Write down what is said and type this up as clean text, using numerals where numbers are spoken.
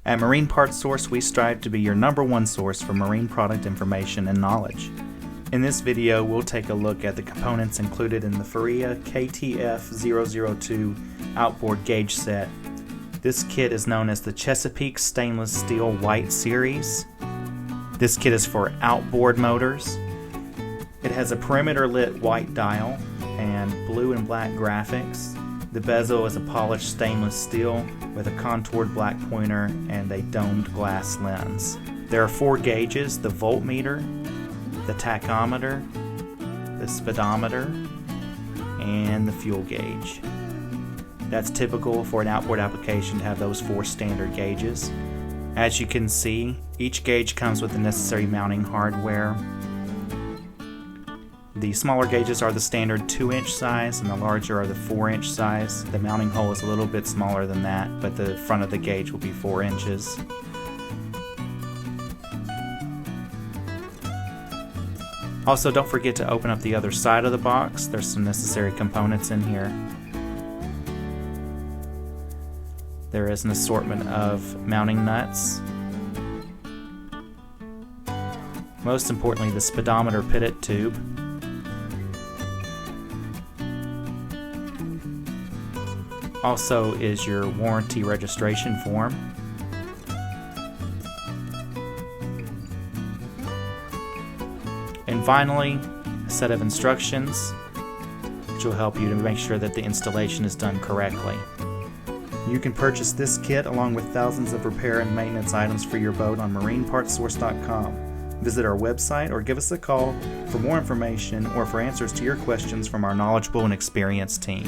At Marine Parts Source, we strive to be your #1 source for marine product information and knowledge. In this video, we'll take a look at the components included in the Faria KTF002 Outboard Gauge set. This kit is known as the Chesapeake Stainless Steel White Series. This kit is for outboard motors. It has a perimeter lit white dial and blue and black graphics. The bezel is a polished stainless steel with a contoured black pointer and a domed glass lens. There are 4 gauges: the voltmeter, the tachometer, the speedometer, and the fuel gauge. That's typical for an outboard application to have those 4 standard gauges. As you can see, each gauge comes with the necessary mounting hardware. The smaller gauges are the standard 2-inch size and the larger are the 4-inch size. The mounting hole is a little bit smaller than that, but the front of the gauge will be 4 inches. Also, don't forget to open up the other side of the box. There's some necessary components in here. There is an assortment of mounting nuts. Most importantly, the speedometer Pitot tube. Also is your warranty registration form. And finally, a set of instructions which will help you to make sure that the installation is done correctly. You can purchase this kit along with thousands of repair and maintenance items for your boat on marinepartssource.com. Visit our website or give us a call for more information or for answers to your questions from our knowledgeable and experienced team.